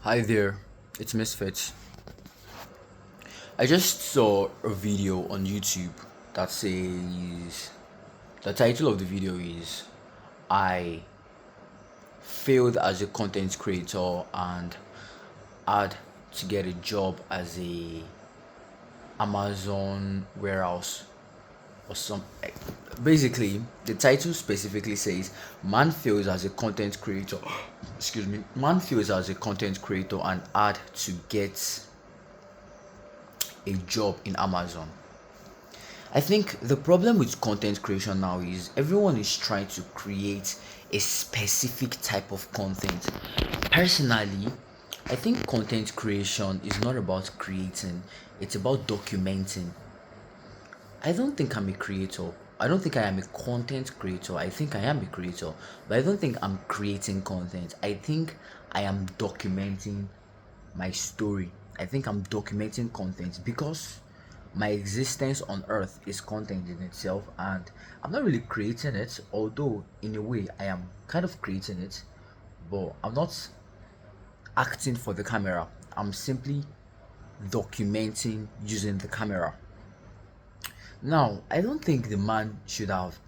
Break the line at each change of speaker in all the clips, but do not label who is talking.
Hi there, it's Misfits. I just saw a video on YouTube that says the title of the video is I failed as a content creator and had to get a job as a Amazon warehouse or some. Basically, the title specifically says man fails as a content creator. Excuse me, man fails as a content creator and had to get a job in Amazon. I think the problem with content creation now is everyone is trying to create a specific type of content. Personally, I think content creation is not about creating, it's about documenting. I don't think I'm a creator. I don't think I am a content creator. I think I am a creator, but I don't think I'm creating content. I think I am documenting my story. I think I'm documenting content because my existence on earth is content in itself, and I'm not really creating it, although in a way I am kind of creating it, but I'm not acting for the camera. I'm simply documenting using the camera. Now, I don't think the man should have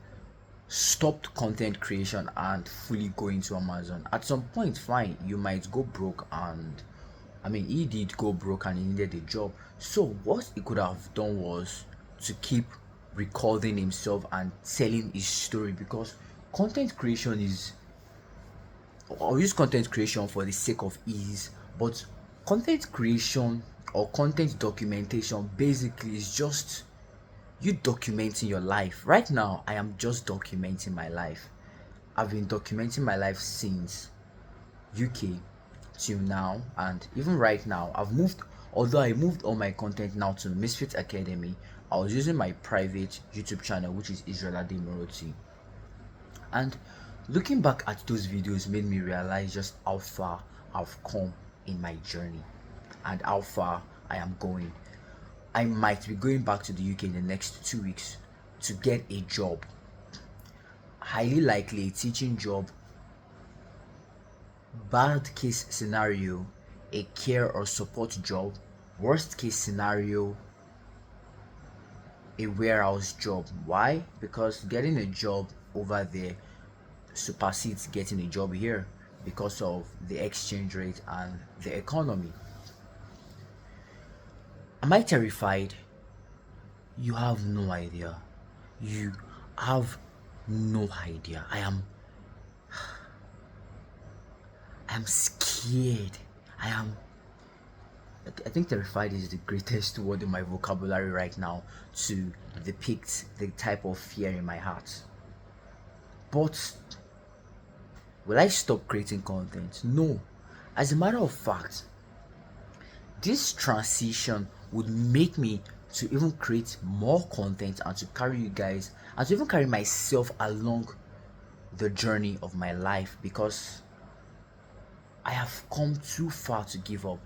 stopped content creation and fully going to Amazon. At some point, fine, you might go broke, and I mean, he did go broke and he needed a job. So, what he could have done was to keep recording himself and telling his story because content creation is, I'll use content creation for the sake of ease, but content creation or content documentation basically is just you documenting your life. Right now, I am just documenting my life. I've been documenting my life since UK till now, and even right now, I've moved. Although I moved all my content now to Misfit Academy, I was using my private YouTube channel, which is Israel Ade Moroti. And looking back at those videos made me realize just how far I've come in my journey and how far I am going. I might be going back to the UK in the next 2 weeks to get a job. Highly likely a teaching job. Bad case scenario, a care or support job. Worst case scenario, a warehouse job. Why? Because getting a job over there supersedes getting a job here because of the exchange rate and the economy. Am I terrified? You have no idea. You have no idea. I am scared. I am I think terrified is the greatest word in my vocabulary right now to depict the type of fear in my heart. But will I stop creating content? No. As a matter of fact, this transition would make me to even create more content and to carry you guys and to even carry myself along the journey of my life because I have come too far to give up.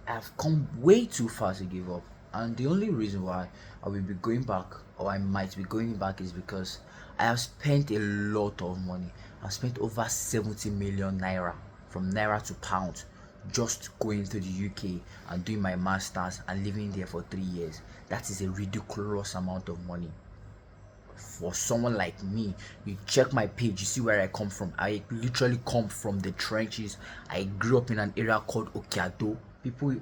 I have come way too far to give up. And the only reason why I will be going back or I might be going back is because I have spent a lot of money. I've spent over 70 million naira from naira to pound just going to the UK and doing my masters and living there for 3 years. That is a ridiculous amount of money for someone like me. You check my page, you see where I come from. I literally come from the trenches. I grew up in an area called Okiado. People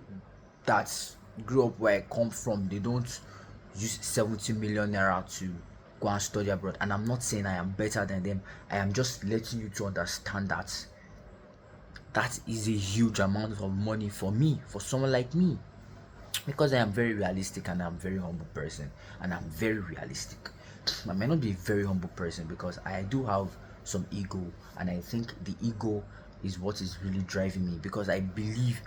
that grew up where I come from, they don't use 70 million naira to go and study abroad. And I'm not saying I am better than them. I am just letting you to understand that that is a huge amount of money for me, for someone like me, because I am very realistic and I'm a very humble person and I'm very realistic. I may not be a very humble person because I do have some ego, and I think the ego is what is really driving me because I believe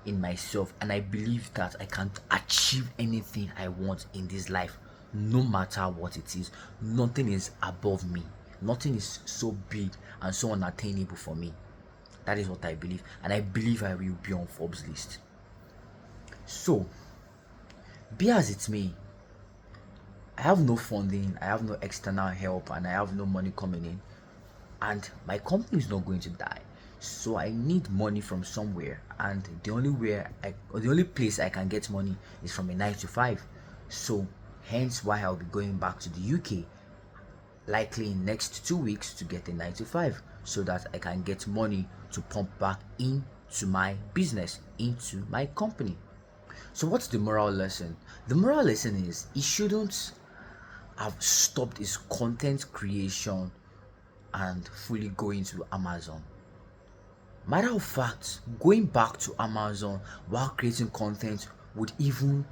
in myself and I believe that I can achieve anything I want in this life, no matter what it is. Nothing is above me, nothing is so big and so unattainable for me. That is what I believe, and I believe I will be on Forbes list. So, be as it may, I have no funding, I have no external help, and I have no money coming in, and my company is not going to die. So I need money from somewhere, and the only place I can get money is from a 9 to 5. So hence why I'll be going back to the UK likely in next 2 weeks to get a 9 to 5 so that I can get money to pump back into my business, into my company. So what's the moral lesson? The moral lesson is he shouldn't have stopped his content creation and fully going to Amazon. Matter of fact, going back to Amazon while creating content would even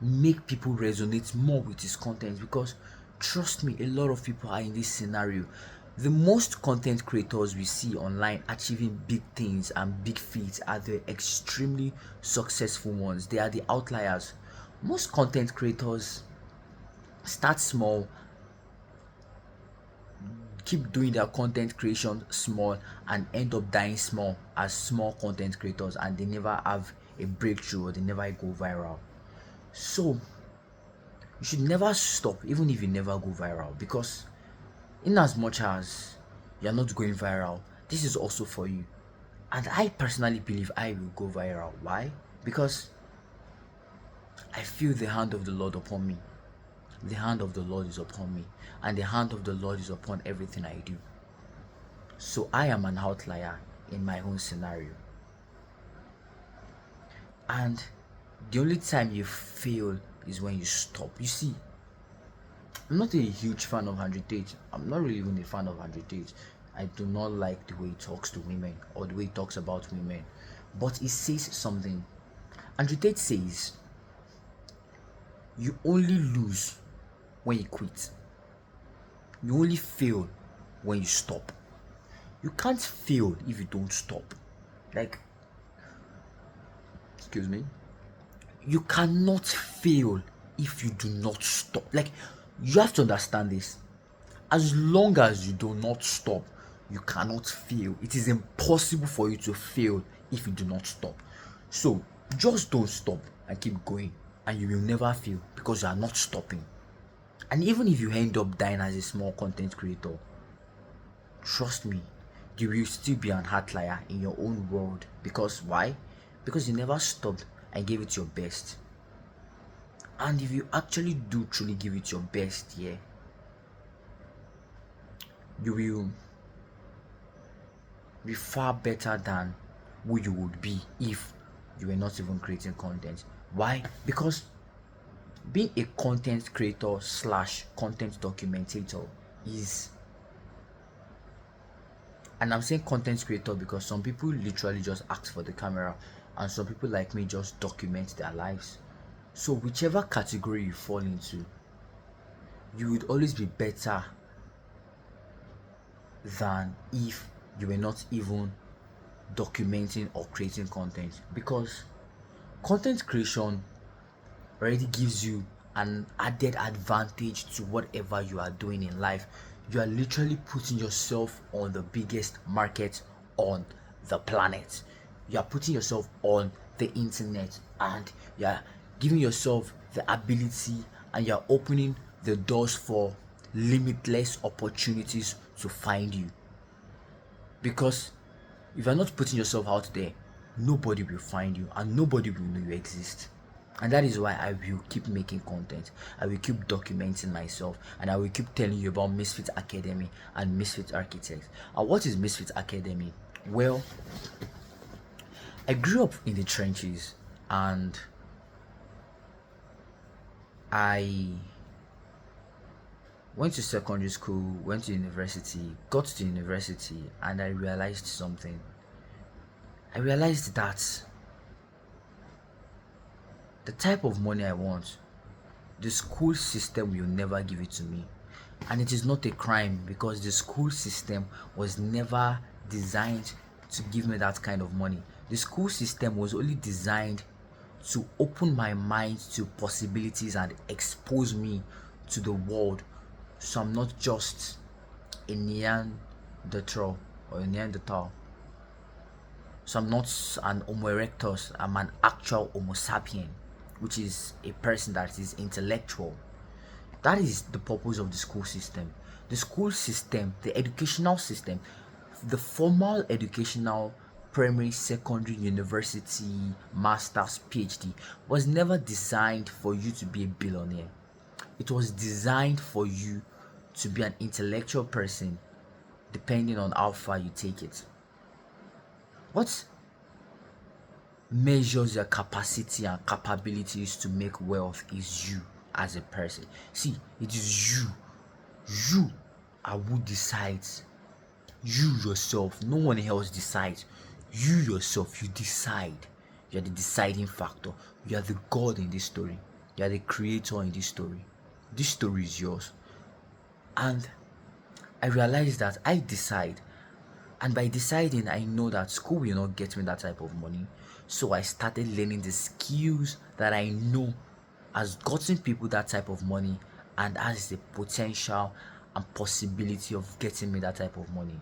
make people resonate more with his content, because trust me, a lot of people are in this scenario. The most content creators we see online achieving big things and big feats are the extremely successful ones. They are the outliers. Most content creators start small, keep doing their content creation small, and end up dying small as small content creators, and they never have a breakthrough or they never go viral. So you should never stop, even if you never go viral, because in as much as you're not going viral, this is also for you. And I personally believe I will go viral. Why? Because I feel the hand of the Lord upon me. The hand of the Lord is upon me, and the hand of the Lord is upon everything I do. So I am an outlier in my own scenario. And the only time you fail is when you stop. You see, I'm not a huge fan of Andrew Tate. I'm not really even a fan of Andrew Tate. I do not like the way he talks to women or the way he talks about women. But he says something. Andrew Tate says, you only lose when you quit. You only fail when you stop. You can't fail if you don't stop. Like, excuse me. You cannot fail if you do not stop. Like, you have to understand this. As long as you do not stop, you cannot fail. It is impossible for you to fail if you do not stop. So just don't stop and keep going, and you will never fail because you are not stopping. And even if you end up dying as a small content creator, trust me, you will still be an outlier in your own world. Because why? Because you never stopped and gave it your best. And if you actually do truly give it your best, yeah, you will be far better than who you would be if you were not even creating content. Why? Because being a content creator slash content documentator is, and I'm saying content creator because some people literally just act for the camera, and some people like me just document their lives. So whichever category you fall into, you would always be better than if you were not even documenting or creating content, because content creation already gives you an added advantage to whatever you are doing in life. You are literally putting yourself on the biggest market on the planet. You are putting yourself on the internet, and you are giving yourself the ability, and you are opening the doors for limitless opportunities to find you. Because if you're not putting yourself out there, nobody will find you and nobody will know you exist. And that is why I will keep making content. I will keep documenting myself, and I will keep telling you about Misfit Academy and Misfit Architects. And what is Misfit Academy? Well, I grew up in the trenches, and I went to secondary school, went to university, got to university, and I realized something. I realized that the type of money I want, the school system will never give it to me. And it is not a crime, because the school system was never designed to give me that kind of money. The school system was only designed to open my mind to possibilities and expose me to the world. So I'm not just a Neanderthal or a Neanderthal. So I'm not an Homo erectus, I'm an actual Homo sapien, which is a person that is intellectual. That is the purpose of the school system. The school system, the educational system, The formal educational primary, secondary, university, master's, PhD was never designed for you to be a billionaire. It was designed for you to be an intellectual person, depending on how far you take it. What measures your capacity and capabilities to make wealth is you as a person. See, it is you are who decides. You yourself, no one else decides. You yourself, you decide. You are the deciding factor. You are the God in this story. You are the creator in this story. This story is yours. And I realized that I decide. And by deciding, I know that school will not get me that type of money. So I started learning the skills that I know has gotten people that type of money and has the potential and possibility of getting me that type of money.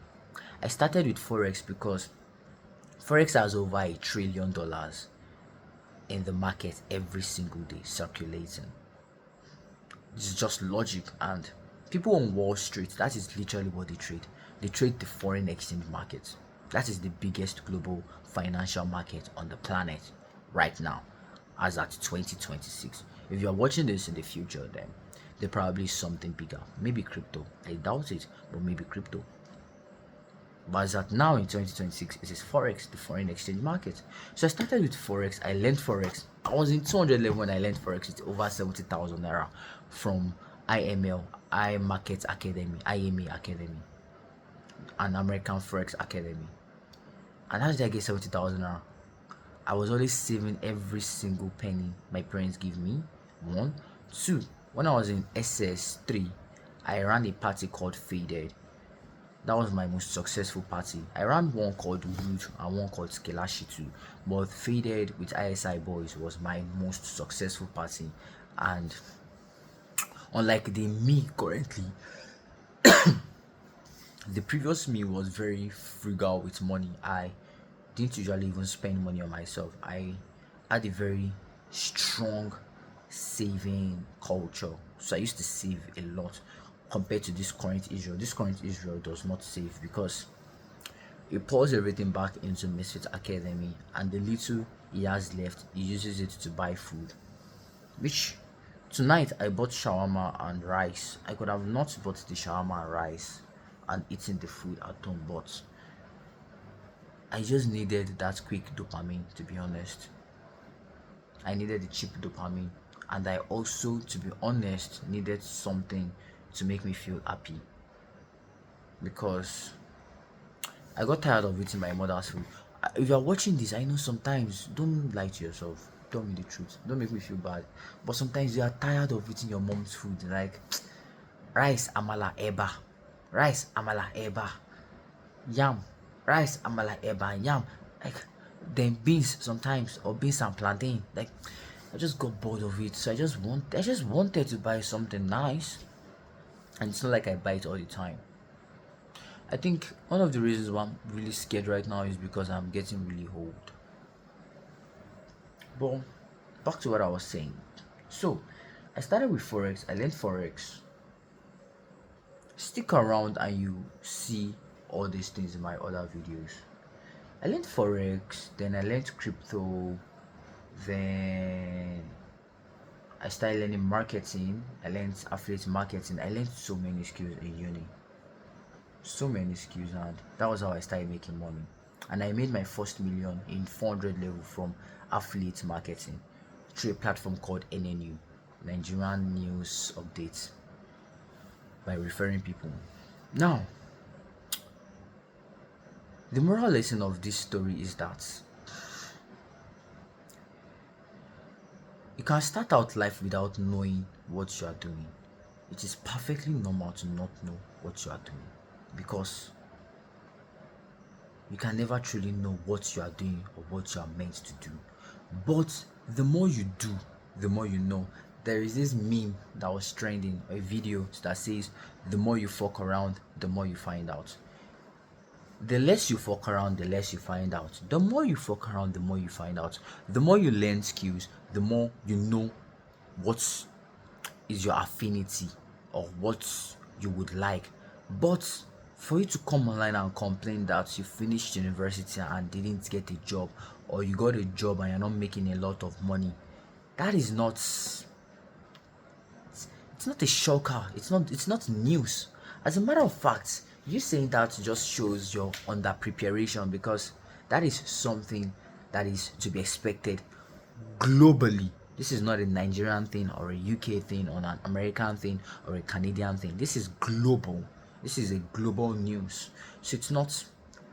I started with Forex because Forex has over $1 trillion in the market every single day circulating. It's just logic, and people on Wall Street, that is literally what they trade. They trade the foreign exchange market. That is the biggest global financial market on the planet right now, as at 2026. If you're watching this in the future, then there probably is something bigger. Maybe crypto. I doubt it, but maybe crypto. But as at now in 2026, it is Forex, the foreign exchange market. So I started with Forex. I learned Forex. I was in 200 level when I learned Forex. It's over 70,000 naira from IML, I Market Academy, IMA Academy, an American Forex Academy. And how did I get 70,000 naira? I was always saving every single penny my parents give me. One. Two, when I was in SS3, I ran a party called Faded. That was my most successful party. I ran one called Root and one called Skelashi too, but Faded with ISI Boys was my most successful party. And unlike the me currently, the previous me was very frugal with money. I didn't usually even spend money on myself. I had a very strong saving culture, so I used to save a lot compared to this current Israel. This current Israel does not save because he pours everything back into Misfit Academy, and the little he has left, he uses it to buy food. Which tonight I bought shawarma and rice. I could have not bought the shawarma and rice and eaten the food at home, but I just needed that quick dopamine, to be honest. I needed the cheap dopamine, and I also, to be honest, needed something to make me feel happy, because I got tired of eating my mother's food. If you're watching this, I know sometimes, don't lie to yourself, tell me the truth, don't make me feel bad, but sometimes you are tired of eating your mom's food, like rice, amala, eba, rice, amala, eba, yam, rice, amala, eba, yam, like then beans sometimes, or beans and plantain. Like I just got bored of it, so I just wanted to buy something nice, and it's not like I buy it all the time. I think one of the reasons why I'm really scared right now is because I'm getting really old. But back to what I was saying. So I started with Forex. I learned Forex. Stick around and you see all these things in my other videos. I learned Forex, then I learned crypto, then I started learning marketing. I learned affiliate marketing. I learned so many skills in uni. So many skills, and that was how I started making money. And I made my first million in 400 level from affiliate marketing through a platform called NNU, Nigerian News Updates, by referring people. Now, the moral lesson of this story is that you can start out life without knowing what you are doing. It is perfectly normal to not know what you are doing, because you can never truly know what you are doing or what you are meant to do. But the more you do, the more you know. There is this meme that was trending, a video that says, the more you fuck around, the more you find out. The less you fuck around, the less you find out. The more you fuck around, the more you find out. The more you learn skills, the more you know what is your affinity or what you would like. But For you to come online and complain that you finished university and didn't get a job, or you got a job and you're not making a lot of money, that is not, it's not a shocker. It's not news. As a matter of fact, you saying that just shows your under preparation, because that is something that is to be expected globally. This is not a Nigerian thing or a UK thing or an American thing or a Canadian thing. This is global. This is a global news. So it's not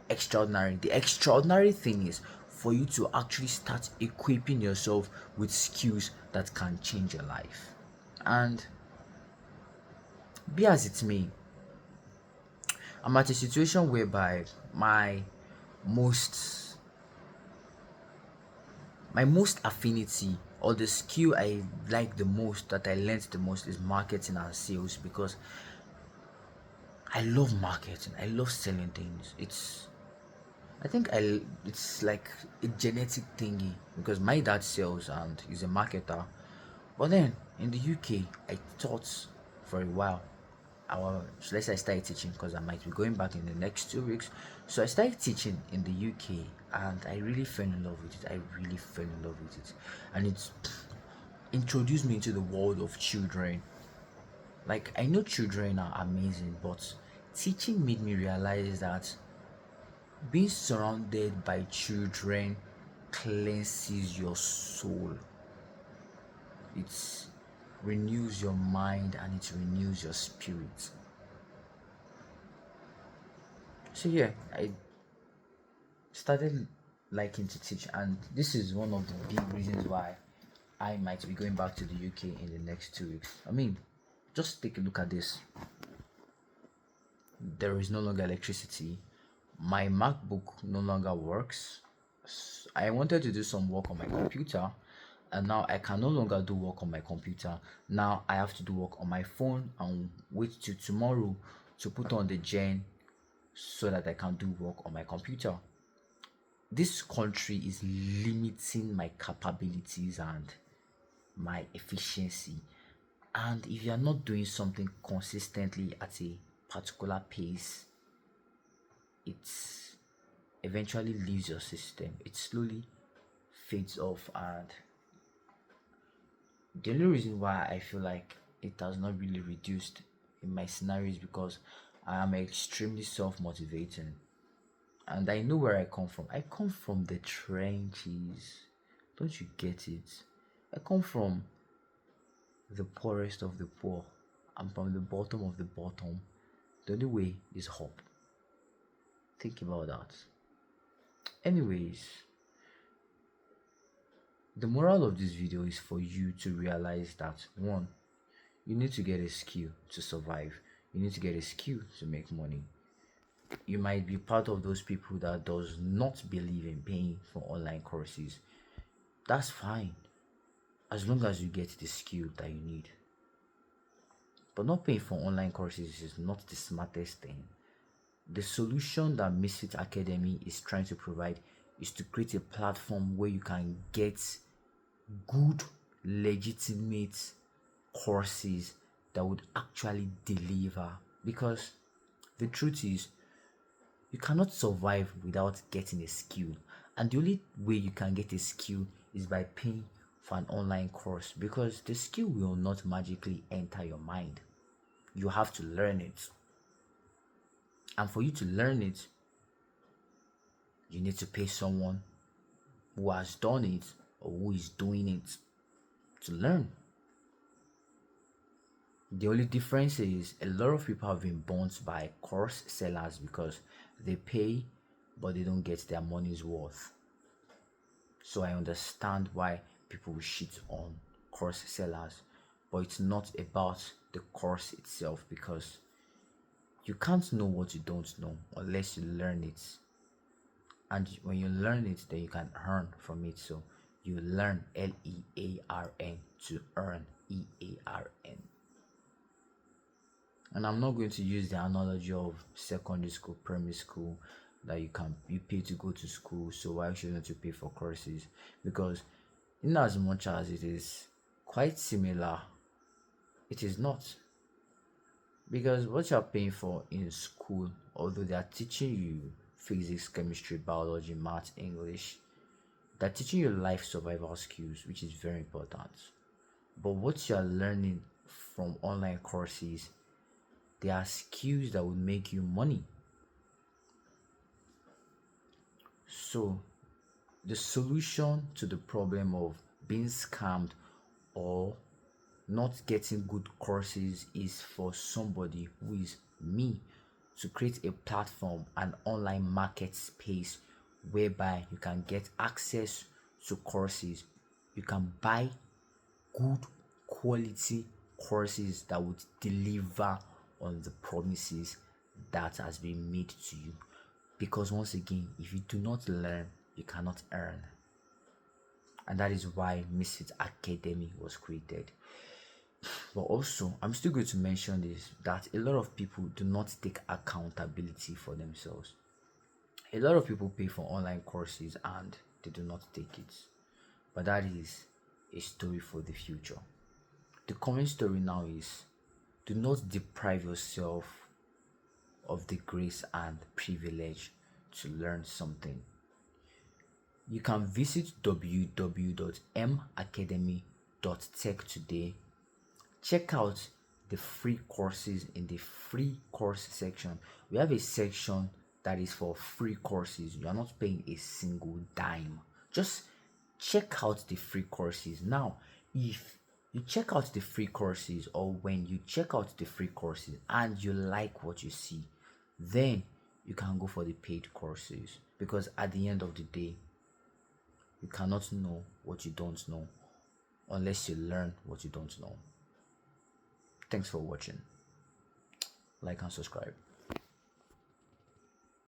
extraordinary. The extraordinary thing is for you to actually start equipping yourself with skills that can change your life. And be as it may, I'm at a situation whereby most my most affinity, or the skill I like the most, that I learned the most, is marketing and sales, because I love marketing. I love selling things. I think it's like a genetic thingy, because my dad sells and is a marketer. But then in the UK, I taught for a while. So let's say I started teaching, because I might be going back in the next 2 weeks. So I started teaching in the UK, and I really fell in love with it. I really fell in love with it, and it's introduced me into the world of children. Like, I know children are amazing, but teaching made me realize that being surrounded by children cleanses your soul. It renews your mind and it renews your spirit. So yeah, I started liking to teach, and this is one of the big reasons why I might be going back to the UK in the next 2 weeks. I mean, just take a look at this. There is no longer electricity. My MacBook no longer works. I wanted to do some work on my computer, and now I can no longer do work on my computer. Now I have to do work on my phone and wait till tomorrow to put on the gen so that I can do work on my computer. This country is limiting my capabilities and my efficiency. And if you are not doing something consistently at a particular pace, it eventually leaves your system. It slowly fades off. And the only reason why I feel like it has not really reduced in my scenario is because I am extremely self motivating, and I know where I come from. I come from the trenches. Don't you get it? I come from the poorest of the poor. I'm from the bottom of the bottom. The only way is up. Think about that. Anyways, the moral of this video is for you to realize that, one, you need to get a skill to survive. You need to get a skill to make money. You might be part of those people that does not believe in paying for online courses. That's fine, as long as you get the skill that you need. But not paying for online courses is not the smartest thing. The solution that Misfit Academy is trying to provide is to create a platform where you can get good, legitimate courses that would actually deliver. Because the truth is, you cannot survive without getting a skill, and the only way you can get a skill is by paying for an online course, because the skill will not magically enter your mind. You have to learn it, and for you to learn it, you need to pay someone who has done it or who is doing it to learn. The only difference is a lot of people have been burnt by course sellers because they pay but they don't get their money's worth. So I understand why people will shit on course sellers, but it's not about the course itself, because you can't know what you don't know unless you learn it. And when you learn it, then you can earn from it. So you learn, LEARN, to earn, EARN. And I'm not going to use the analogy of secondary school, primary school, that you pay to go to school, so why shouldn't you pay for courses? Because in as much as it is quite similar, it is not. Because what you're paying for in school, although they are teaching you physics, chemistry, biology, math, English, they're teaching you life survival skills, which is very important. But what you're learning from online courses, they are skills that will make you money. So the solution to the problem of being scammed or not getting good courses is for somebody who is me to create a platform, an online market space whereby you can get access to courses. You can buy good quality courses that would deliver on the promises that has been made to you. Because once again, if you do not learn, you cannot earn. And that is why Misfit Academy was created. But also, I'm still going to mention this, that a lot of people do not take accountability for themselves. A lot of people pay for online courses and they do not take it. But that is a story for the future. The current story now is, do not deprive yourself of the grace and privilege to learn something. You can visit www.macademy.tech today. Check out the free courses in the free course section. We have a section that is for free courses. You are not paying a single dime. Just check out the free courses. Now, if you check out the free courses, or when you check out the free courses and you like what you see, then you can go for the paid courses. Because at the end of the day, you cannot know what you don't know unless you learn what you don't know. Thanks for watching. Like and subscribe.